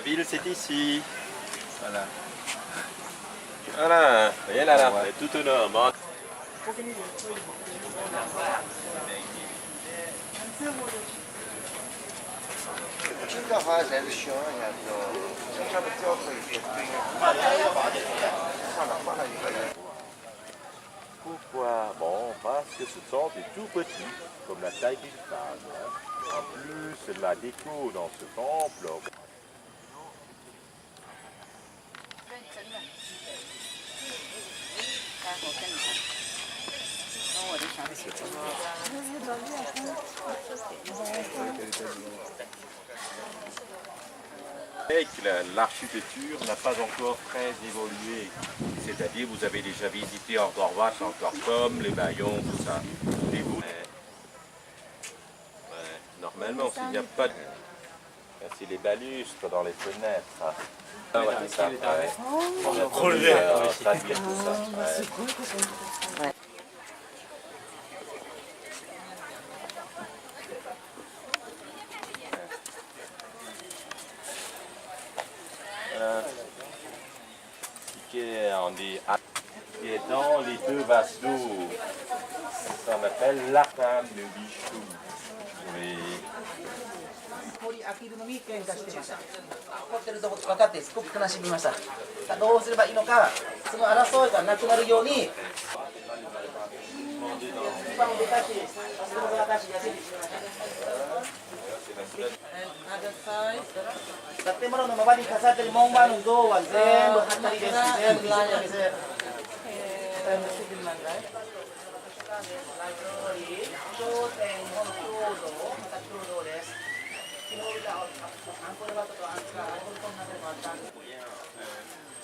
ville, c'est ici. Voilà. Voilà, vous voyez là, ouais. C'est tout énorme. Hein. Pourquoi? Bon, parce que ce sont des tout petits, comme la taille d'une femme. Hein. En plus, la déco dans ce temple. Et que l'architecture n'a pas encore très évolué. C'est-à-dire, vous avez déjà visité Ordorwas, encore comme les Baillons, tout ça. Et vous, normalement, s'il n'y a pas de... C'est les balustres dans les fenêtres. Hein. Ah ouais, c'est ça. Ouais. On a pu traduire tout ça. Ouais. Qui est dans les deux vases d'eau. Ça s'appelle l'arbre de Bichou. Oui. 飽きるのに喧嘩してました。怒ってると分かってすごく悲しみました。どうすればいいのか、その争いがなくなるように。建物の周りに飾っている門番の銅は全部貼ったりです。全部見せてです。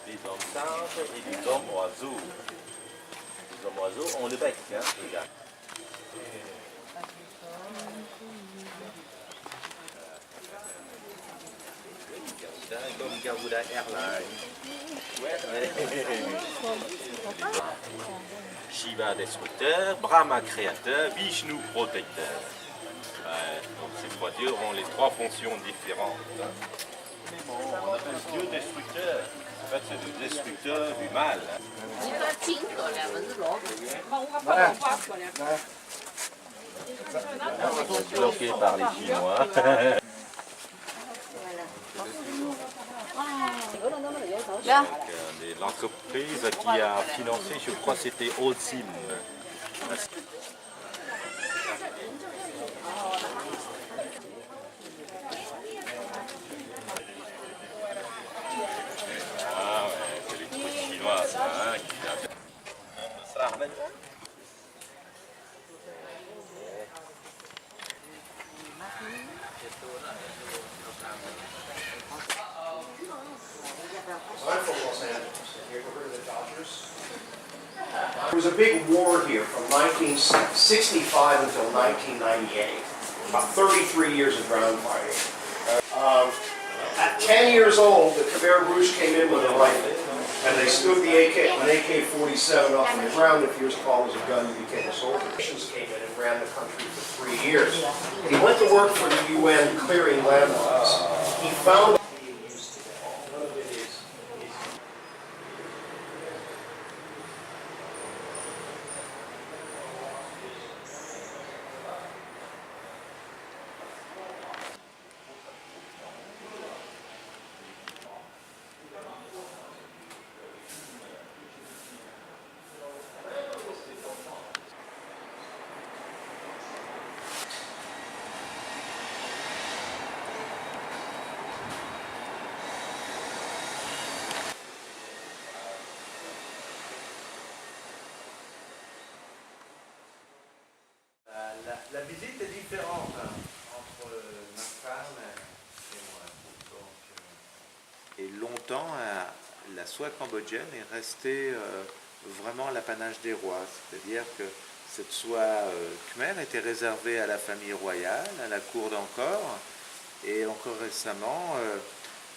Les hommes singes et les hommes oiseaux. Les hommes oiseaux ont le bec, hein, regarde. Comme Garuda Airlines. Shiva destructeur, Brahma créateur, Vishnu protecteur. Donc ces trois dieux ont les trois fonctions différentes. Mais bon, on appelle Dieu destructeur. En fait, c'est le destructeur du mal. Bloqué par les Chinois. L'entreprise qui a financé, je crois, c'était Holcim. Ah ouais, c'est les trucs chinois, ça, hein, ça ramène. There was a big war here from 1965 until 1998, about 33 years of ground fighting. At 10 years old, the Khmer Rouge came in with a rifle, and they stood the an AK-47 up on the ground. If you're as tall as a gun, you became a soldier. Russians came in and ran the country for 3 years. He went to work for the UN clearing landmines. He found La visite est différente entre ma femme et moi. Donc, Et longtemps, la soie cambodgienne est restée vraiment l'apanage des rois. C'est-à-dire que cette soie khmer était réservée à la famille royale, à la cour d'Angkor. Et encore récemment,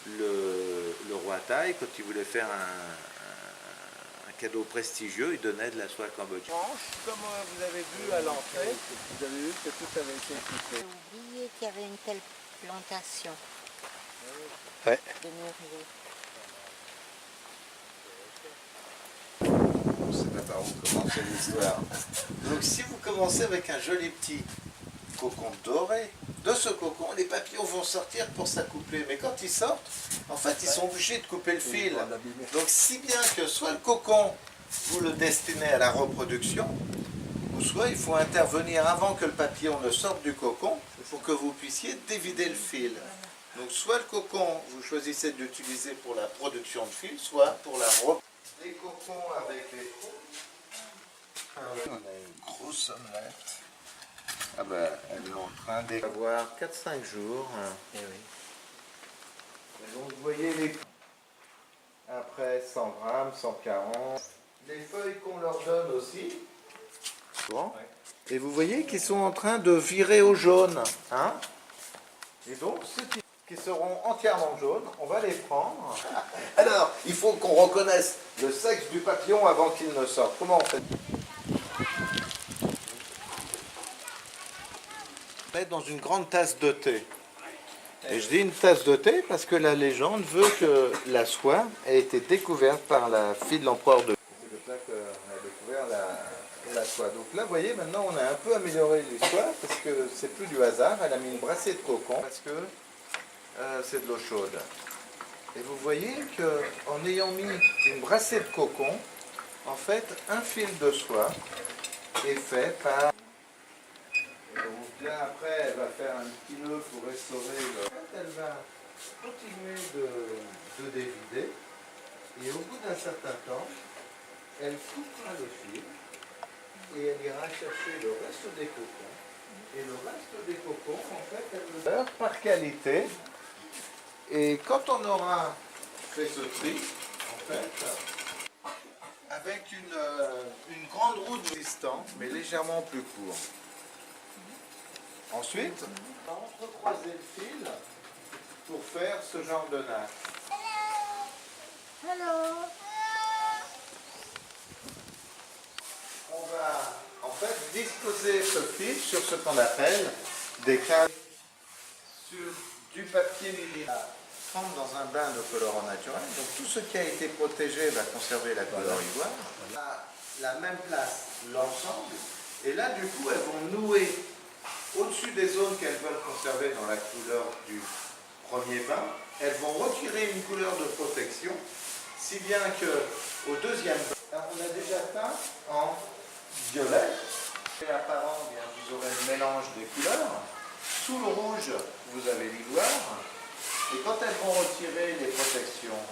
le roi Thaï, quand il voulait faire un cadeau prestigieux, il donnait de la soie cambodgienne. comme vous avez vu à l'entrée, vous avez vu que tout avait été équipé. J'ai oublié qu'il y avait une telle plantation. Ouais. On ne sait pas par où commencer l'histoire. Donc si vous commencez avec un joli petit cocon doré, de ce cocon, les papillons vont sortir pour s'accoupler. Mais quand ils sortent, en fait, ils sont obligés de couper le fil. Donc si bien que soit le cocon, vous le destinez à la reproduction, ou soit il faut intervenir avant que le papillon ne sorte du cocon pour que vous puissiez dévider le fil. Donc soit le cocon, vous choisissez d'utiliser pour la production de fil, soit pour la reproduction. Les cocons avec les trous. On a une grosse omelette. Ah ben, elle est en train d'avoir 4-5 jours. Eh oui. Et donc vous voyez les... Après 100 grammes, 140. Les feuilles qu'on leur donne aussi. Bon. Et vous voyez qu'ils sont en train de virer au jaune. Hein? Et donc ceux qui seront entièrement jaunes, on va les prendre. Alors, il faut qu'on reconnaisse le sexe du papillon avant qu'il ne sorte. Comment on fait? Mettre dans une grande tasse de thé. Et je dis une tasse de thé parce que la légende veut que la soie ait été découverte par la fille de l'empereur de... C'est comme ça qu'on a découvert la soie. Donc là, vous voyez, maintenant on a un peu amélioré l'histoire parce que c'est plus du hasard. Elle a mis une brassée de cocon parce que c'est de l'eau chaude. Et vous voyez qu'en ayant mis une brassée de cocon, en fait, un fil de soie est fait par... Donc là, après, elle va faire un petit nœud pour restaurer le... Elle va continuer de dévider. Et au bout d'un certain temps, elle coupera le fil et elle ira chercher le reste des cocons. Et le reste des cocons, en fait, elle le beurre par qualité. Et quand on aura fait ce tri, en fait, avec une grande roue de distance, mais légèrement plus court. Ensuite, on va entrecroiser le fil pour faire ce genre de nappe. Hello. On va en fait disposer ce fil sur ce qu'on appelle des câbles sur du papier militaire. Trempe dans un bain de colorant naturel. Donc tout ce qui a été protégé va conserver la couleur ivoire. À la même place, l'ensemble. Et là, du coup, elles vont nouer au-dessus des zones qu'elles veulent conserver dans la couleur du premier bain. Elles vont retirer une couleur de protection, si bien qu'au deuxième bain, on a déjà teint en violet. Et apparent, bien, vous aurez le mélange des couleurs. Sous le rouge, vous avez l'ivoire. Et quand elles vont retirer les protections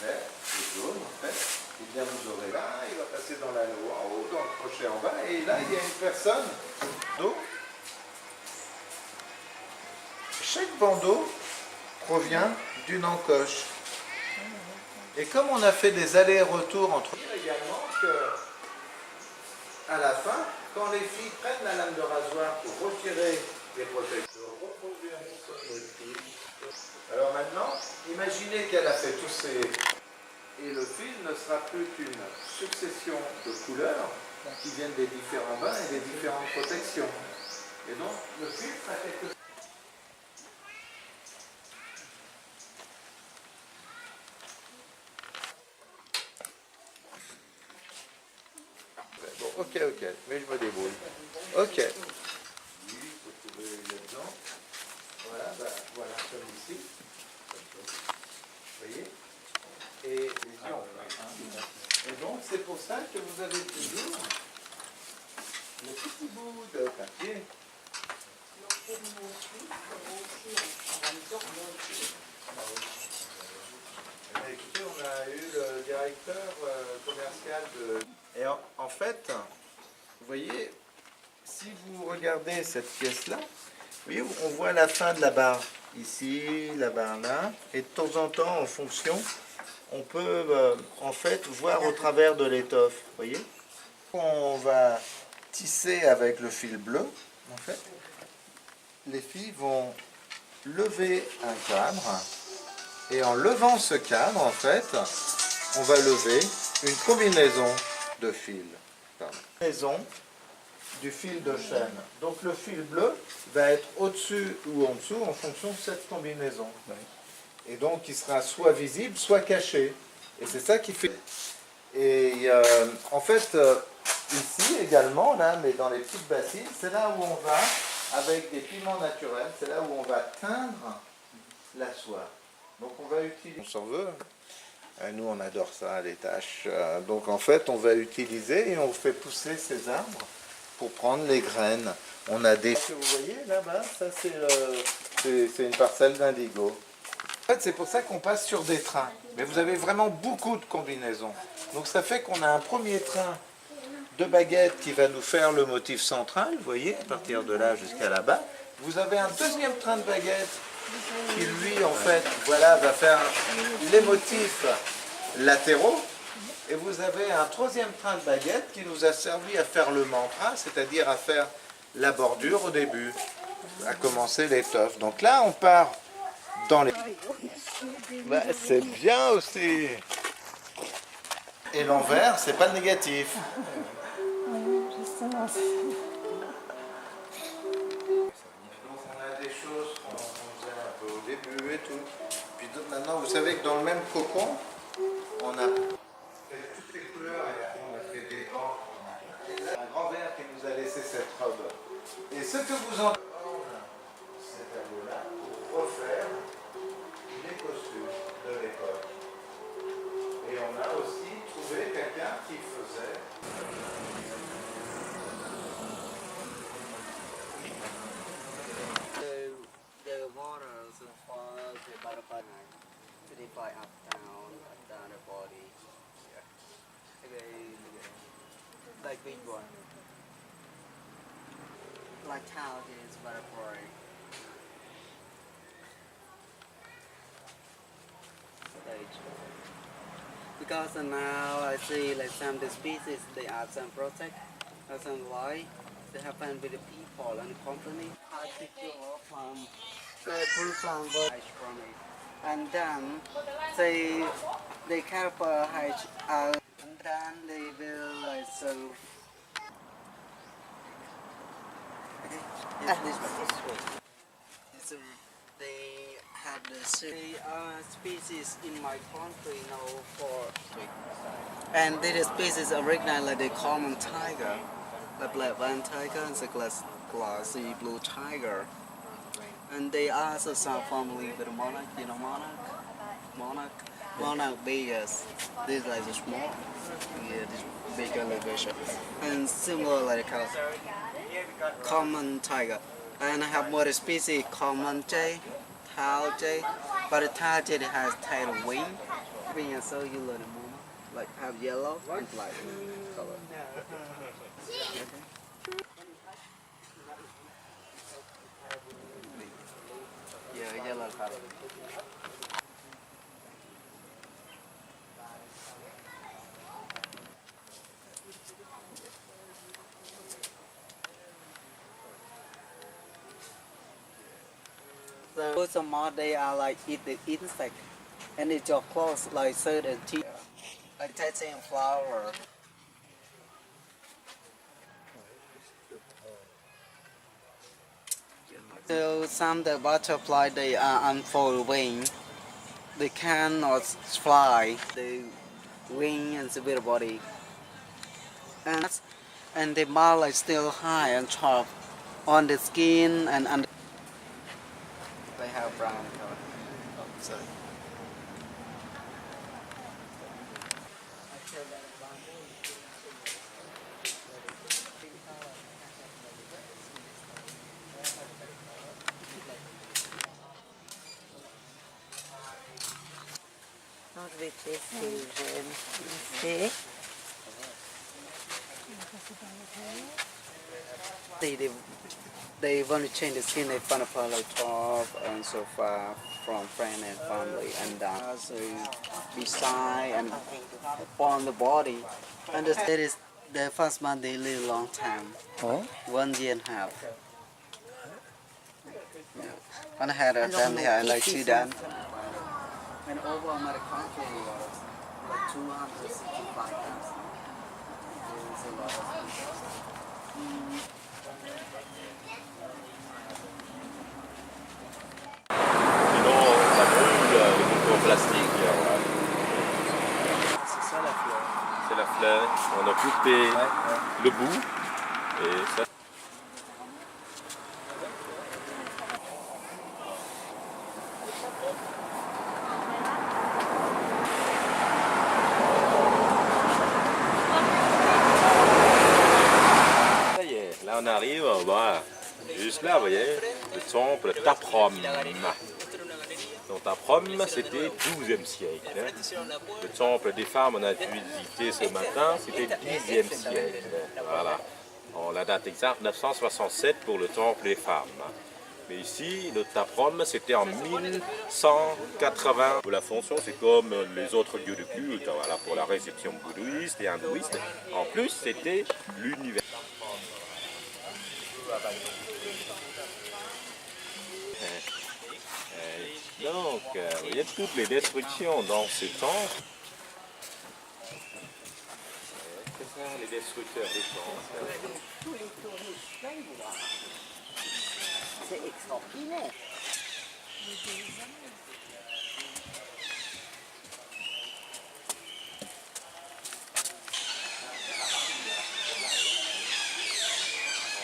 vertes et jaunes, en fait, eh bien vous aurez là, il va passer dans l'anneau en haut, dans le crochet en bas, et là il y a une personne. Donc, chaque bandeau provient d'une encoche. Et comme on a fait des allers-retours entre... également que, à la fin, quand les filles prennent la lame de rasoir pour retirer les protections, reproduire un morceau de fil. Alors maintenant, imaginez qu'elle a fait tous ces... Et le fil ne sera plus qu'une succession de couleurs qui viennent des différents bains et des différentes protections. Et donc, le fil sera quelque chose... Bon, ok, mais je me débrouille. Ok. Oui, il faut trouver là-dedans. Voilà, voilà, comme ici. Vous voyez? Et les yeux en plein. Et donc, c'est pour ça que vous avez toujours le petit bout de papier. Écoutez, on a eu le directeur commercial de... Et en fait, vous voyez, si vous regardez cette pièce-là, vous voyez, on voit la fin de la barre ici, la barre là, et de temps en temps, en fonction, on peut en fait voir au travers de l'étoffe, vous voyez. On va tisser avec le fil bleu, en fait. Les filles vont lever un cadre, et en levant ce cadre, en fait, on va lever une combinaison de fils. Combinaison du fil de chaîne. Donc le fil bleu va être au-dessus ou en dessous en fonction de cette combinaison. Et donc il sera soit visible, soit caché. Et c'est ça qui fait... Et en fait, ici également, là, mais dans les petites bassines, c'est là où on va, avec des pigments naturels, c'est là où on va teindre la soie. Donc on va utiliser... On s'en veut. Nous, on adore ça, les tâches. Donc en fait, on va utiliser et on fait pousser ces arbres pour prendre les graines. On a des... Vous voyez là-bas, ça c'est une parcelle d'indigo. En fait, c'est pour ça qu'on passe sur des trains. Mais vous avez vraiment beaucoup de combinaisons. Donc ça fait qu'on a un premier train de baguettes qui va nous faire le motif central, vous voyez, à partir de là jusqu'à là-bas. Vous avez un deuxième train de baguettes qui, lui, en fait, voilà, va faire les motifs latéraux. Et vous avez un troisième train de baguettes qui nous a servi à faire le mantra, c'est-à-dire à faire la bordure au début, à commencer l'étoffe. Donc là, on part dans les... Ben, c'est bien aussi. Et l'envers, c'est pas négatif. Donc on a des choses qu'on faisait un peu au début et tout. Puis maintenant, vous savez que dans le même cocon, on a fait toutes les couleurs et on a fait des grands. Un grand-père qui nous a laissé cette robe. Et ce que vous en... Cet tableau-là pour refaire les costumes de l'époque. Et on a aussi trouvé quelqu'un qui faisait... The water for the butterfly to fly up down the body. Like big one. Like how this butterfly. Stage. Because now I see like some of the species they are some protect or some lie. They happen with the people and the company. I secure from the full plant from it. And then they care for hatch out and then they will like serve. This one. So they have the species in my country now for and this species originally like the common tiger, the black band tiger and the glassy blue tiger. And they also some family with monarch, you know, monarch biggest. This like the small, yeah, this bigger elevation. And similar like a common tiger. And I have more species common jay, tau jay, but the tau jay has tail wing. Wing and so you learn a moment, like have yellow and black color. Okay. Yeah, yellow color. So some more they are like eat the insect and it's your clothes like shirt and t like touching flower. So some the butterfly they are unfold wing. They cannot fly. The wing and the little body. And the mouth is still high and sharp on the skin and under. They have brown color. Oh, sorry. Not with this fusion. See? They want to change the skin, they find a part like top and so far from friend and family and also beside and on the body. And that is the first month they live a long time. Oh? 1 year and a half. Yeah. One had a family and like 2 done. And over my country was like 265,000. There's a lot of le bout. Et ça, ça y est, là on arrive, voilà. Juste là, vous voyez, le temple Taprom. Donc Taprom, c'était 12e siècle. Hein. Le temple des femmes, on a visité ce matin, c'était 10e siècle. Voilà. On la date exacte, 967 pour le temple des femmes. Mais ici, le Taprom, c'était en 1180. La fonction, c'est comme les autres lieux de culte, voilà, pour la réception bouddhiste et hindouiste. En plus, c'était l'univers. Donc, vous voyez toutes les destructions dans ce temple. Ce sont les destructeurs des temples. Tous les touristes, là, ils vont voir. C'est extraordinaire.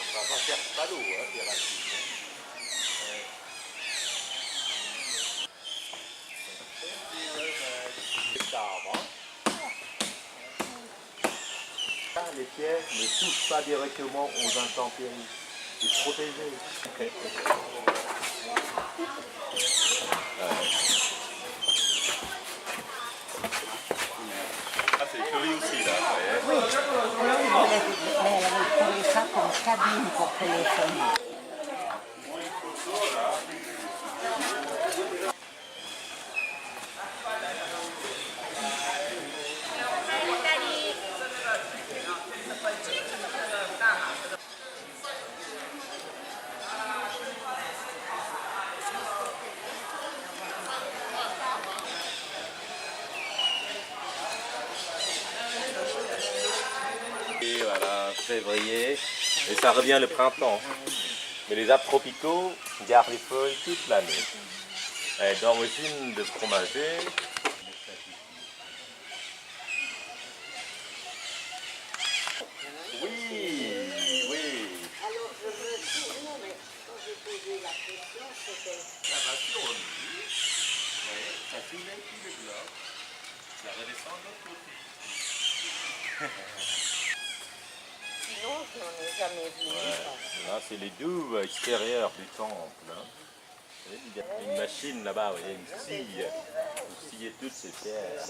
On va pas faire pas d'eau, hein, Pierre. Les pierres ne touchent pas directement aux intempéries. C'est protégé. Ah, c'est joli aussi là. Oui, là, mais elle avait trouvé ça comme cabine pour téléphoner. Et voilà, février, et ça revient le printemps. Mais les arbres tropicaux gardent les feuilles toute l'année. D'origine de fromager. Oui, oui. Alors, je me souviens, mais quand j'ai posé la question, c'était... Ça va sur le mur. Ça soulève tout le bloc. Ça redescend de l'autre côté. Sinon, je n'en ai jamais vu. Là, c'est les douves extérieures du temple. Hein. Il y a une machine là-bas, vous voyez, une scie. Vous sciez toutes ces pierres.